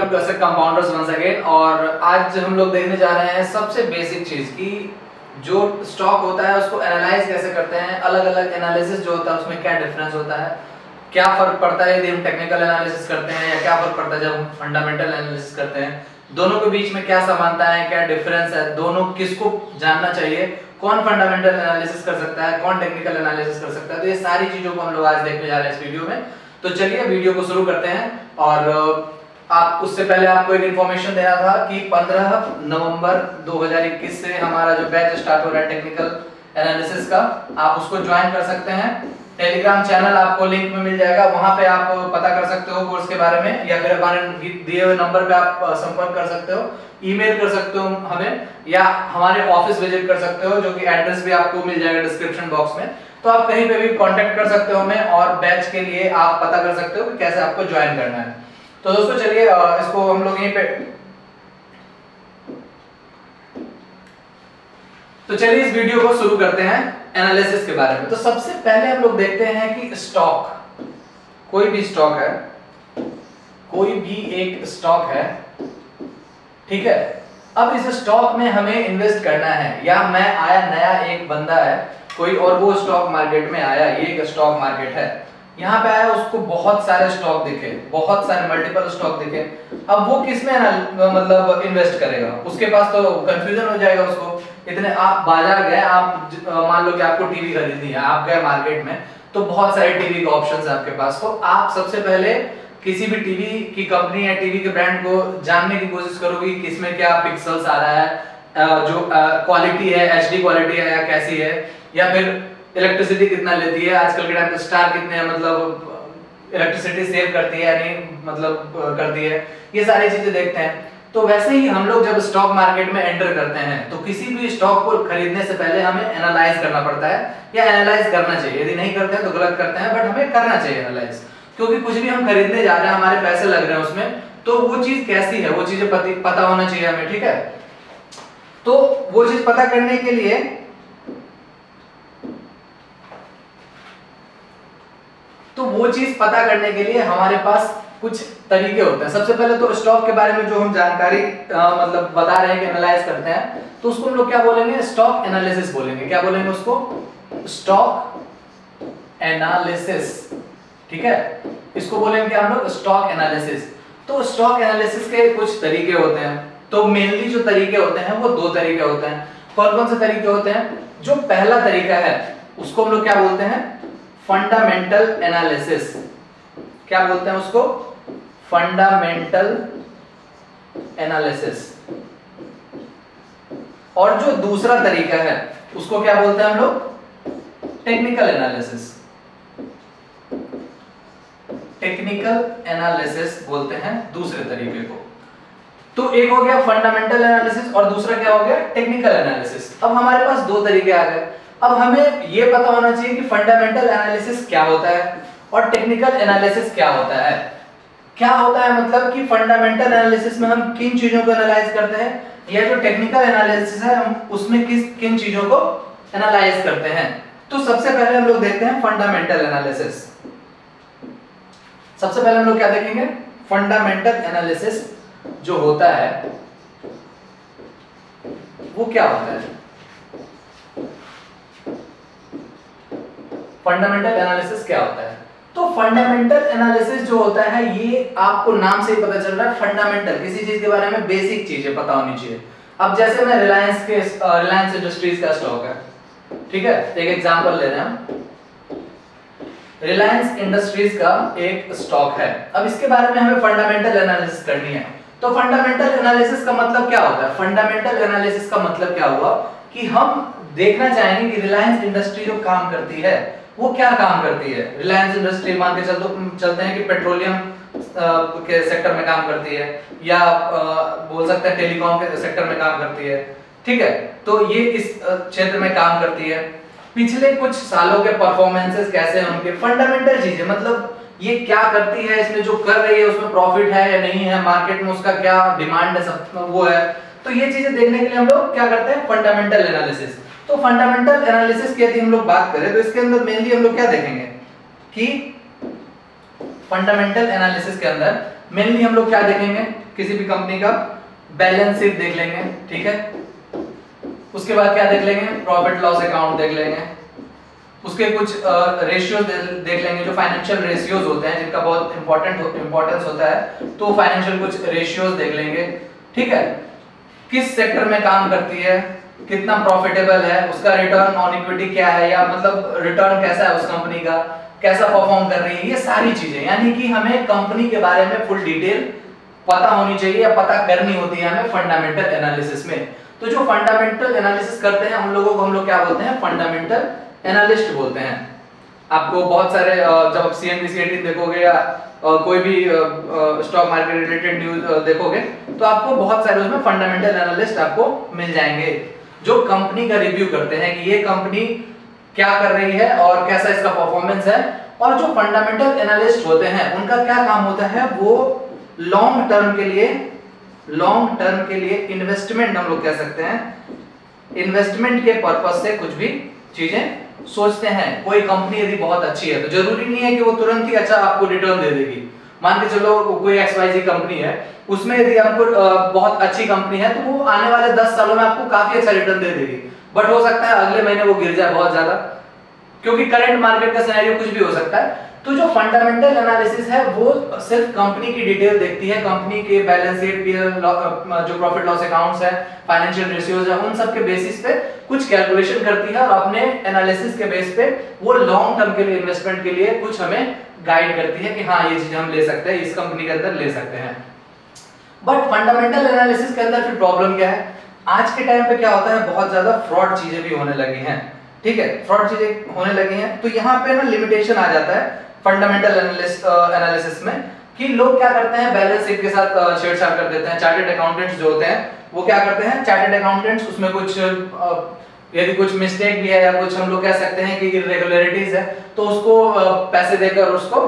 To classic compounders once again. और आज हम लोग देखने जा रहे हैं सबसे बेसिक चीज की जो स्टॉक होता है उसको एनालाइज कैसे करते हैं, अलग अलग एनालिसिस जो होता है उसमें क्या डिफरेंस होता है, क्या फर्क पड़ता है यदि हम टेक्निकल एनालिसिस करते हैं या क्या फर्क पड़ता है जब हम फंडामेंटल एनालिसिस करते हैं, दोनों के बीच में क्या समानता है, क्या डिफरेंस है, दोनों किसको जानना चाहिए, कौन फंडामेंटल एनालिसिस कर सकता है, कौन टेक्निकल एनालिसिस कर सकता है। तो ये सारी चीजों को हम लोग आज देखने जा रहे हैं इस वीडियो में। तो चलिए वीडियो को शुरू करते हैं। और आप उससे पहले आपको एक इन्फॉर्मेशन देना था कि 15 नवंबर 2021 से हमारा जो बैच स्टार्ट हो रहा है टेक्निकल एनालिसिस का, आप उसको ज्वाइन कर सकते हैं। टेलीग्राम चैनल आपको लिंक में मिल जाएगा, वहां पे आप पता कर सकते हो कोर्स के बारे में, या फिर हमारे दिए हुए नंबर पे आप संपर्क कर सकते हो, ईमेल कर सकते हो हमें, या हमारे ऑफिस विजिट कर सकते हो, जो कि एड्रेस भी आपको मिल जाएगा डिस्क्रिप्शन बॉक्स में। तो आप कहीं पे भी कांटेक्ट कर सकते हो हमें, और बैच के लिए आप पता कर सकते हो कि कैसे आपको ज्वाइन करना है। तो दोस्तों चलिए इसको हम लोग यहीं पे, तो चलिए इस वीडियो को शुरू करते हैं एनालिसिस के बारे में। तो सबसे पहले हम लोग देखते हैं कि स्टॉक, कोई भी स्टॉक है, कोई भी एक स्टॉक है, ठीक है। अब इस स्टॉक में हमें इन्वेस्ट करना है, या मैं आया नया एक बंदा है कोई, और वो स्टॉक मार्केट में आया, ये एक स्टॉक मार्केट है, यहाँ पे आया, उसको बहुत सारे स्टॉक दिखे, बहुत सारे मल्टीपल स्टॉक दिखे। अब वो किस में मतलब इन्वेस्ट करेगा, उसके पास तो कंफ्यूजन हो जाएगा उसको। इतने आप बाजार गए, आप मान लो कि आपको टीवी खरीदनी है, आप गए मार्केट में, तो बहुत सारे टीवी के ऑप्शंस है आपके पास। तो आप सबसे पहले किसी भी टीवी की कंपनी या टीवी के ब्रांड को जानने की कोशिश करोगे कि किसमें क्या पिक्सल्स आ रहा है, जो क्वालिटी है, एचडी क्वालिटी है या कैसी है, या फिर इलेक्ट्रिसिटी कितना लेती है, आजकल के टाइम पे स्टार कितने हैं, मतलब इलेक्ट्रिसिटी सेव करती है या नहीं, मतलब करती है, ये सारी चीजें देखते हैं। तो वैसे ही हम लोग जब स्टॉक मार्केट में एंटर करते हैं तो किसी भी स्टॉक को खरीदने से पहले हमें एनालाइज करना पड़ता है, या एनालाइज करना चाहिए। यदि नहीं करते हैं तो गलत करते हैं, बट हमें करना चाहिए एनालाइज, क्योंकि कुछ भी हम खरीदने जा रहे हैं, हमारे पैसे लग रहे हैं उसमें, तो वो चीज कैसी है, वो चीजें पता होना चाहिए हमें, ठीक है। तो वो चीज पता करने के लिए हमारे पास कुछ तरीके होते हैं। सबसे पहले तो स्टॉक के बारे में जो हम जानकारी मतलब बता रहे हैं कि एनालाइज करते हैं, तो उसको हम लोग क्या बोलेंगे, स्टॉक एनालिसिस बोलेंगे। क्या बोलेंगे उसको, स्टॉक एनालिसिस, ठीक है। इसको बोलेंगे हम लोग स्टॉक एनालिसिस। तो स्टॉक एनालिसिस के कुछ तरीके होते हैं। तो मेनली जो तरीके होते हैं वो दो तरीके होते हैं। कौन कौन से तरीके होते हैं? जो पहला तरीका है उसको हम लोग क्या बोलते हैं, फंडामेंटल एनालिसिस। क्या बोलते हैं उसको, फंडामेंटल एनालिसिस। और जो दूसरा तरीका है उसको क्या बोलते हैं हम लोग, टेक्निकल एनालिसिस। टेक्निकल एनालिसिस बोलते हैं दूसरे तरीके को। तो एक हो गया फंडामेंटल एनालिसिस और दूसरा क्या हो गया, टेक्निकल एनालिसिस। अब हमारे पास दो तरीके आ गए। अब हमें यह पता होना चाहिए कि फंडामेंटल एनालिसिस क्या होता है और टेक्निकल एनालिसिस क्या होता है। क्या होता है मतलब कि फंडामेंटल एनालिसिस में हम किन चीजों को एनालाइज करते हैं, या जो टेक्निकल एनालिसिस है हम उसमें किन चीजों को एनालाइज करते हैं। तो सबसे पहले हम लोग देखते हैं फंडामेंटल एनालिसिस। सबसे पहले हम लोग क्या देखेंगे, फंडामेंटल एनालिसिस जो होता है वो क्या होता है। फंडामेंटल एनालिसिस क्या होता है? तो फंडामेंटल एनालिसिस जो होता है, ये आपको नाम से ही पता चल रहा है, फंडामेंटल, किसी चीज के बारे में बेसिक चीजें पता होनी चाहिए। अब जैसे मैं रिलायंस इंडस्ट्रीज का स्टॉक है, ठीक है, एक एग्जांपल ले रहे हैं हम, रिलायंस इंडस्ट्रीज का एक स्टॉक है। अब इसके बारे में हमें फंडामेंटल एनालिसिस करनी है। तो फंडामेंटल एनालिसिस का मतलब क्या होता है? फंडामेंटल एनालिसिस का मतलब क्या हुआ कि हम देखना चाहेंगे कि रिलायंस इंडस्ट्री जो काम करती है वो क्या काम करती है। रिलायंस इंडस्ट्री मान के चलते हैं कि पेट्रोलियम के सेक्टर में काम करती है, या बोल सकते हैं टेलीकॉम के सेक्टर में काम करती है, ठीक है। तो ये इस क्षेत्र में काम करती है। पिछले कुछ सालों के परफॉर्मेंसेस कैसे हैं उनके, फंडामेंटल चीजें, मतलब ये क्या करती है, इसमें जो कर रही है उसमें प्रॉफिट है या नहीं है, मार्केट में उसका क्या डिमांड है, सब वो है। तो ये चीजें देखने के लिए हम लोग क्या करते हैं, फंडामेंटल एनालिसिस। तो फंडामेंटल एनालिसिस की यदि हम लोग बात करें तो इसके अंदर मेनली हम लोग क्या देखेंगे कि फंडामेंटल एनालिसिस के अंदर मेनली हम लोग क्या देखेंगे किसी भी कंपनी का बैलेंस शीट देख लेंगे, ठीक है। उसके बाद क्या देख लेंगे, प्रॉफिट लॉस अकाउंट देख लेंगे, उसके कुछ रेशियोज देख लेंगे, जो फाइनेंशियल रेशियोज होते हैं जिनका बहुत इंपॉर्टेंस होता है, तो फाइनेंशियल कुछ रेशियोज देख लेंगे, ठीक है। किस सेक्टर में काम करती है, कितना प्रॉफिटेबल है, उसका रिटर्न ऑन इक्विटी क्या है, या मतलब रिटर्न कैसा है उस कंपनी का, कैसा परफॉर्म कर रही है, ये सारी चीजें, यानी कि हमें कंपनी के बारे में फुल डिटेल पता होनी चाहिए या पता करनी होती है हमें फंडामेंटल एनालिसिस में। तो जो फंडामेंटल एनालिसिस करते हैं उन लोगों को हम लोग क्या बोलते हैं, फंडामेंटल एनालिस्ट बोलते हैं। आपको बहुत सारे जब आप CNBC 18 देखोगे या कोई भी स्टॉक मार्केट रिलेटेड न्यूज देखोगे तो आपको बहुत सारे उसमें फंडामेंटल एनालिस्ट आपको मिल जाएंगे, जो कंपनी का रिव्यू करते हैं कि ये कंपनी क्या कर रही है और कैसा इसका परफॉर्मेंस है। और जो फंडामेंटल एनालिस्ट होते हैं उनका क्या काम होता है, वो लॉन्ग टर्म के लिए इन्वेस्टमेंट, हम लोग कह सकते हैं इन्वेस्टमेंट के पर्पस से कुछ भी चीजें सोचते हैं। कोई कंपनी यदि बहुत अच्छी है तो जरूरी नहीं है कि वो तुरंत ही अच्छा आपको रिटर्न दे देगी। मान के चलो कोई XYZ कंपनी है, उसमें यदि आपको बहुत अच्छी कंपनी है तो वो आने वाले 10 सालों में आपको काफी अच्छा रिटर्न दे देगी, बट हो सकता है अगले महीने वो गिर जाए बहुत ज्यादा, क्योंकि करंट मार्केट का सिनेरियो कुछ भी हो सकता है। तो जो फंडामेंटल एनालिसिस है वो सिर्फ कंपनी की डिटेल देखती है, कंपनी के बैलेंस शीट, जो प्रॉफिट लॉस अकाउंट्स है, फाइनेंशियल रेशियोज है, उन सब के बेसिस पे कुछ कैलकुलेशन करती है और अपने एनालिसिस के बेस पे वो लॉन्ग टर्म के लिए इन्वेस्टमेंट के लिए कुछ हमें गाइड करती है कि हाँ ये चीज हम ले सकते हैं, इस कंपनी के अंदर ले सकते हैं। बट फंडामेंटल एनालिसिस के अंदर फिर प्रॉब्लम क्या है, आज के टाइम पे क्या होता है, बहुत ज्यादा फ्रॉड चीजें भी होने लगी हैं, ठीक है, फ्रॉड चीजें होने लगी हैं। तो यहाँ पे ना लिमिटेशन आ जाता है फंडामेंटल एनालिसिस में कि लोग क्या करते हैं, बैलेंस शीट के साथ छेड़छाड़ कर देते हैं। चार्टर्ड अकाउंटेंट्स जो होते हैं वो क्या करते हैं, चार्टर्ड अकाउंटेंट्स उसमें कुछ यदि कुछ मिस्टेक भी है या कुछ हम लोग कह सकते हैं कि इरेगुलरिटीज है तो उसको पैसे देकर उसको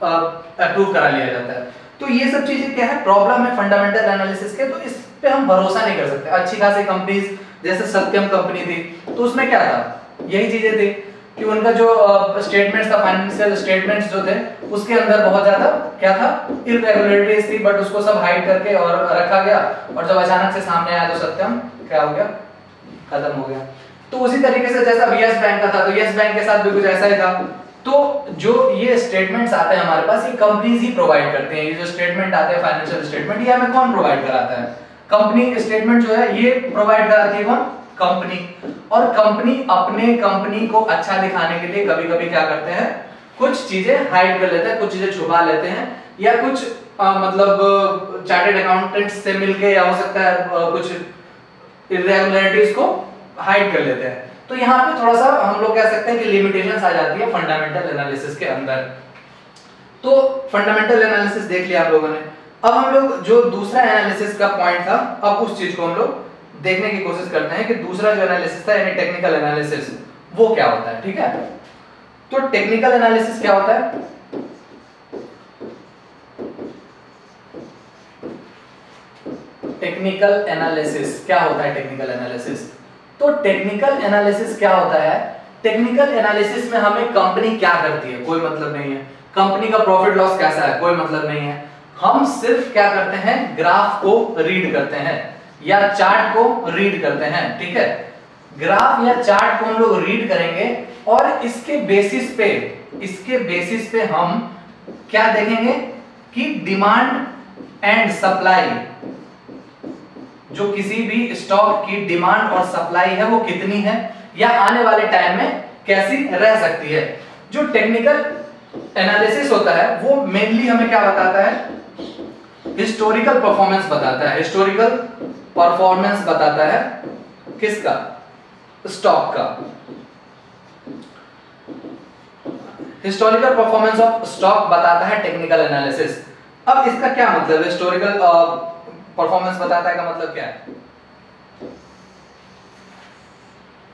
अप्रूव करा लिया जाता है। तो ये सब चीजें क्या है, प्रॉब्लम है फंडामेंटल एनालिसिस के। तो इस पे हम भरोसा नहीं कर सकते। अच्छी खासी कंपनीज जैसे सत्यम कंपनी थी तो उसमें क्या था, यही चीजें थी कि उनका जो स्टेटमेंट्स था, फाइनेंशियल स्टेटमेंट्स जो थे उसके अंदर बहुत ज्यादा क्या था, इरेगुलरिटीज थी, बट उसको सब हाइड करके और रखा गया, और जब अचानक से सामने आया तो सत्यम क्या हो गया, खत्म हो गया। तो उसी तरीके से जैसा यस बैंक का था तो यस बैंक के साथ भी कुछ ऐसा ही था। तो जो ये स्टेटमेंट्स आते हैं हमारे पास, ये कंपनीज ही प्रोवाइड करते हैं। ये जो स्टेटमेंट आते हैं फाइनेंशियल स्टेटमेंट, ये हमें कौन प्रोवाइड कराता है, कंपनी स्टेटमेंट जो है ये प्रोवाइड कराती है कौन, कंपनी। और कंपनी अपने कंपनी को अच्छा दिखाने के लिए कभी कभी क्या करते हैं, कुछ चीजें हाइड कर लेते हैं, कुछ चीजें छुपा लेते हैं, या कुछ मतलब चार्टर्ड अकाउंटेंट्स से मिलके, या हो सकता है कुछ इरेगुलरिटीज को हाइड कर लेते हैं। तो यहाँ पे थोड़ा सा हम लोग कह सकते हैं कि लिमिटेशंस आ जाती है फंडामेंटल एनालिसिस के अंदर। तो फंडामेंटल एनालिसिस देख लिया आप लोगों ने। अब हम लोग जो दूसरा एनालिसिस का पॉइंट था, अब उस चीज को हम लोग देखने की कोशिश करते हैं कि दूसरा जो एनालिसिस था यानी टेक्निकल एनालिसिस वो क्या होता है, ठीक है। तो टेक्निकल एनालिसिस क्या होता है, टेक्निकल एनालिसिस क्या होता है, टेक्निकल एनालिसिस। तो टेक्निकल एनालिसिस क्या होता है, टेक्निकल एनालिसिस में हमें कंपनी क्या करती है कोई मतलब नहीं है, कंपनी का प्रॉफिट लॉस कैसा है कोई मतलब नहीं है। हम सिर्फ क्या करते हैं, ग्राफ को रीड करते हैं या चार्ट को रीड करते हैं, ठीक है। ग्राफ या चार्ट को हम लोग रीड करेंगे और इसके बेसिस पे हम क्या देखेंगे कि डिमांड एंड सप्लाई, जो किसी भी स्टॉक की डिमांड और सप्लाई है वो कितनी है या आने वाले टाइम में कैसी रह सकती है। जो टेक्निकल एनालिसिस होता है वो मेनली हमें क्या बताता है, हिस्टोरिकल परफॉर्मेंस बताता है। हिस्टोरिकल परफॉर्मेंस बताता है किसका, स्टॉक का। हिस्टोरिकल परफॉर्मेंस ऑफ स्टॉक बताता है टेक्निकल एनालिसिस। अब इसका क्या मतलब है, हिस्टोरिकल परफॉर्मेंस बताता है का मतलब क्या है।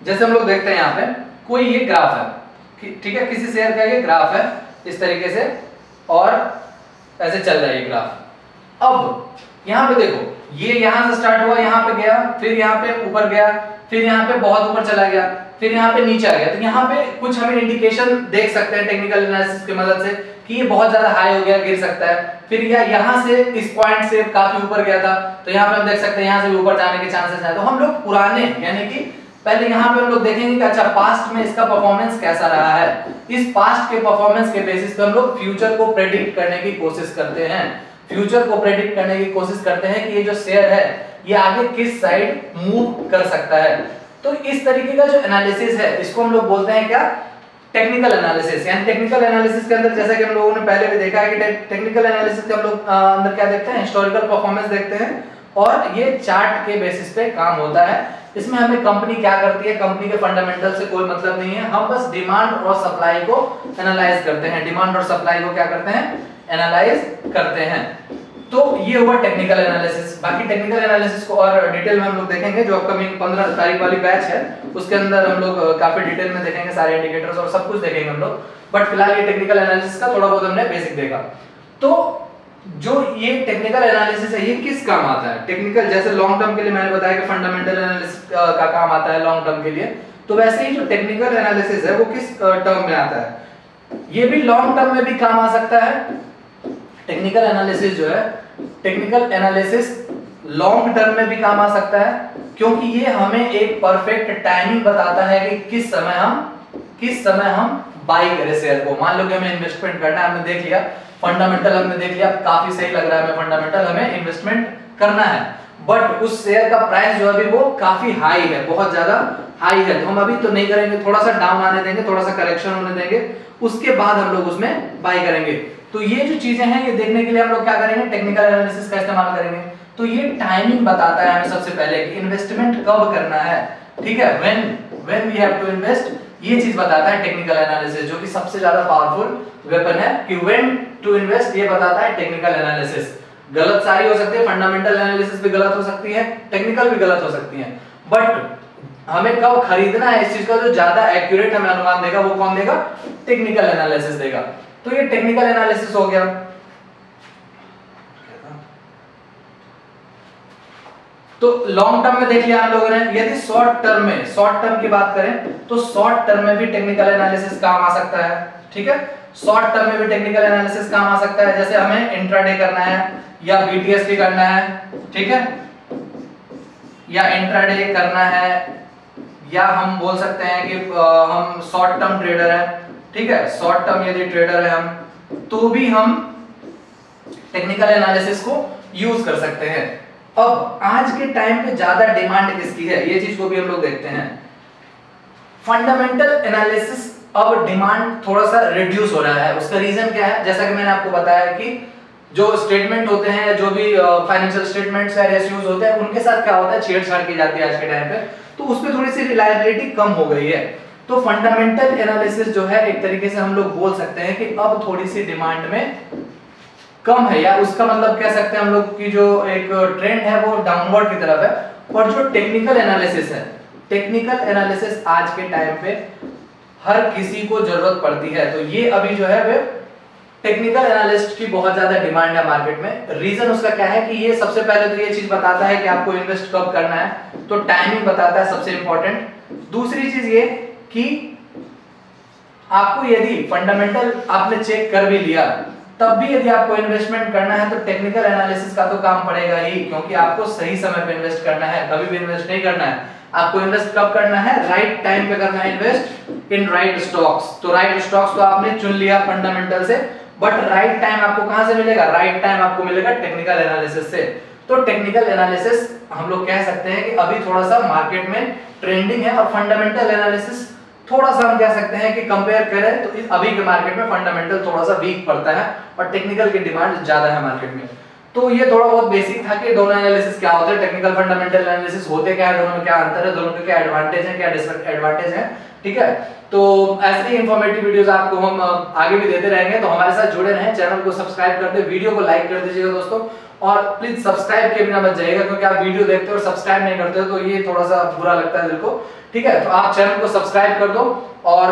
जैसे हम लोग देखते हैं यहाँ पे कोई ये ग्राफ है, ठीक है, किसी शेयर का ये ग्राफ है इस तरीके से और ऐसे चल रहा है ये ग्राफ। अब यहाँ पे देखो ये यहाँ से स्टार्ट हुआ, यहाँ पे गया, फिर यहाँ पे ऊपर गया, फिर यहाँ पे बहुत ऊपर चला गया, फिर यहाँ पे नीचे आ गया। तो यहाँ पे कुछ हमें इंडिकेशन देख सकते हैं टेक्निकल एनालिसिस की मदद से कि ये बहुत ज्यादा हाई हो गया, गिर सकता है। फिर यहाँ से इस पॉइंट से काफी ऊपर गया था, तो यहाँ पे हम देख सकते हैं यहाँ से भी ऊपर जाने के चांसेस है। तो हम लोग पुराने यानी कि पहले यहाँ पे हम लोग देखेंगे कि अच्छा पास्ट में इसका परफॉर्मेंस कैसा रहा है। इस पास्ट के परफॉर्मेंस के बेसिस पे हम लोग फ्यूचर को प्रेडिक्ट करने की कोशिश करते हैं। फ्यूचर को प्रेडिक्ट करने की कोशिश करते हैं कि ये जो शेयर है ये आगे किस साइड मूव कर सकता है। तो इस तरीके का जो एनालिसिस है इसको हम लोग बोलते हैं क्या, टेक्निकल एनालिसिस। यानी टेक्निकल एनालिसिस के अंदर जैसा कि हम लोगों ने पहले भी देखा है कि टेक्निकल एनालिसिस के हम लोग अंदर क्या देखते हैं, हिस्टोरिकल परफॉर्मेंस देखते हैं और ये चार्ट के बेसिस पे काम होता है। इसमें हमें कंपनी क्या करती है, कंपनी के फंडामेंटल से कोई मतलब नहीं है, हम बस डिमांड और सप्लाई को एनालाइज करते हैं। डिमांड और सप्लाई को क्या करते हैं, एनालाइज करते हैं। तो ये हुआ टेक्निकल एनालिसिस। बाकी टेक्निकल एनालिसिस को और डिटेल में हम लोग देखेंगे, जो अपकमिंग 15 तारीख वाली बैच है उसके अंदर हम लोग काफी डिटेल में देखेंगे, सारे इंडिकेटर्स और सब कुछ देखेंगे हम लोग। बट फिलहाल ये टेक्निकल एनालिसिस का थोड़ा बहुत हमने बेसिक देखा। तो जो ये टेक्निकल एनालिसिस है ये किस काम आता है, टेक्निकल जैसे लॉन्ग टर्म के लिए मैंने बताया कि फंडामेंटल एनालिसिस का काम आता है लॉन्ग टर्म के लिए, तो वैसे ही जो टेक्निकल एनालिसिस है वो किस टर्म में आता है, ये भी लॉन्ग टर्म में भी काम आ सकता है। टेक्निकल एनालिसिस जो है, टेक्निकल एनालिसिस लॉन्ग टर्म में भी काम आ सकता है, क्योंकि ये हमें एक परफेक्ट टाइमिंग बताता है कि किस समय हम बाई करें शेयर को। मान लो कि हमें इन्वेस्टमेंट करना है, हमने देख लिया फंडामेंटल, हमने देख लिया काफी सही लग रहा है हमें फंडामेंटल, हमें इन्वेस्टमेंट करना है, बट उस शेयर का प्राइस जो अभी वो काफी हाई है, बहुत ज्यादा हाई है, तो हम अभी तो नहीं करेंगे, थोड़ा सा डाउन आने देंगे, थोड़ा सा करेक्शन होने देंगे, उसके बाद हम लोग उसमें बाय करेंगे। तो ये जो चीजें हैं ये देखने के लिए हम लोग क्या करेंगे, टेक्निकल एनालिसिस का इस्तेमाल करेंगे। तो ये टाइमिंग बताता है हमें सबसे पहले कि इन्वेस्टमेंट कब करना है, ठीक है, when we have to invest, ये चीज बताता है टेक्निकल एनालिसिस, जो कि सबसे ज्यादा पावरफुल वेपन है कि व्हेन टू इन्वेस्ट, ये बताता है टेक्निकल एनालिसिस। गलत सारी हो सकती है, फंडामेंटल एनालिसिस भी गलत हो सकती है, टेक्निकल भी गलत हो सकती है, बट हमें कब खरीदना है इस चीज का जो ज्यादा एक्यूरेट हमें अनुमान देगा वो कौन देगा, टेक्निकल एनालिसिस देगा। तो ये टेक्निकल एनालिसिस हो गया। तो लॉन्ग टर्म में देख लिया हम लोगों ने। यदि शॉर्ट टर्म की बात करें तो शॉर्ट टर्म में भी टेक्निकल एनालिसिस काम आ सकता है, ठीक है, शॉर्ट टर्म में भी टेक्निकल एनालिसिस काम आ सकता है। जैसे हमें इंट्राडे करना है या बीटीएसडी करना है, ठीक है, या इंट्राडे करना है, या हम बोल सकते हैं कि हम शॉर्ट टर्म ट्रेडर हैं, ठीक है, शॉर्ट टर्म यदि ट्रेडर है हम, तो भी हम टेक्निकल एनालिसिस को यूज कर सकते हैं। अब आज के टाइम पे ज्यादा डिमांड किसकी है, ये चीज को भी हम लोग देखते हैं। फंडामेंटल एनालिसिस अब डिमांड थोड़ा सा रिड्यूस हो रहा है, उसका रीजन क्या है, जैसा कि मैंने आपको बताया कि जो स्टेटमेंट होते हैं, जो भी फाइनेंशियल स्टेटमेंट्स या रेशियोज होते हैं, उनके साथ क्या होता है, छेड़छाड़ की जाती है आज के टाइम पे, तो उसमें थोड़ी सी रिलायबिलिटी कम हो गई है। तो फंडामेंटल एनालिसिस जो है एक तरीके से हम लोग बोल सकते हैं कि अब थोड़ी सी डिमांड में कम है, या उसका मतलब कह सकते हैं हम लोग की जो एक ट्रेंड है वो डाउनवर्ड की तरफ है। और जो टेक्निकल एनालिसिस है, टेक्निकल एनालिसिस आज के टाइम पे हर किसी को जरूरत पड़ती है, तो ये अभी जो है वो टेक्निकल एनालिस्ट की बहुत ज्यादा डिमांड है मार्केट में। रीजन उसका क्या है कि ये सबसे पहले तो ये चीज बताता है कि आपको इन्वेस्ट कब करना है, तो टाइमिंग बताता है सबसे इंपॉर्टेंट। दूसरी चीज ये कि आपको यदि फंडामेंटल आपने चेक कर भी लिया, तब भी यदि आपको इन्वेस्टमेंट करना है तो टेक्निकल एनालिसिस का तो काम पड़ेगा ही, क्योंकि आपको सही समय पे इन्वेस्ट करना है, कभी भी इन्वेस्ट नहीं करना है। आपको इन्वेस्ट कब करना है, राइट टाइम पे करना है इन्वेस्ट इन राइट स्टॉक्स। तो राइट स्टॉक्स तो आपने चुन लिया फंडामेंटल से, बट राइट टाइम आपको कहां से मिलेगा, राइट टाइम आपको मिलेगा टेक्निकल एनालिसिस से। तो टेक्निकल एनालिसिस हम लोग कह सकते हैं कि अभी थोड़ा सा मार्केट में ट्रेंडिंग है, और फंडामेंटल एनालिसिस थोड़ा सा हम कह सकते हैं कि कंपेयर करें तो अभी के मार्केट में फंडामेंटल थोड़ा सा वीक पड़ता है और टेक्निकल की डिमांड ज्यादा है मार्केट में। तो ये थोड़ा बहुत बेसिक था कि दोनों एनालिसिस क्या होते हैं, टेक्निकल फंडामेंटल एनालिसिस होते क्या है, दोनों में क्या अंतर है, दोनों के क्या एडवांटेज है, क्या डिसएडवांटेज है, ठीक है। तो ऐसे ही इंफॉर्मेटिव वीडियोस आपको हम आगे भी देते रहेंगे, तो हमारे साथ जुड़े रहें, चैनल को सब्सक्राइब कर दे, वीडियो को लाइक कर दीजिएगा दोस्तों, और प्लीज सब्सक्राइब के बिना मत जाइएगा, क्योंकि आप वीडियो देखते हो और सब्सक्राइब नहीं करते हो तो ये थोड़ा सा बुरा लगता है दिल को, ठीक है। तो आप चैनल को सब्सक्राइब कर दो, और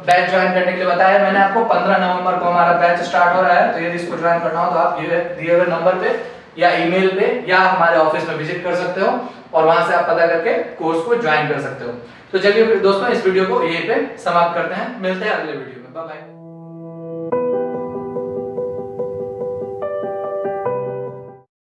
बैच ज्वाइन करने के लिए बताया मैंने आपको 15 नवंबर को हमारा बैच स्टार्ट हो रहा है। तो यदि इसको ज्वाइन करना हो तो आप दिए हुए नंबर पे या ईमेल पे या हमारे ऑफिस में विजिट कर सकते हो, और वहां से आप पता करके कोर्स को ज्वाइन कर सकते हो। तो चलिए दोस्तों, इस वीडियो को यहीं पे समाप्त करते हैं, मिलते हैं अगले वीडियो में, बाय बाय।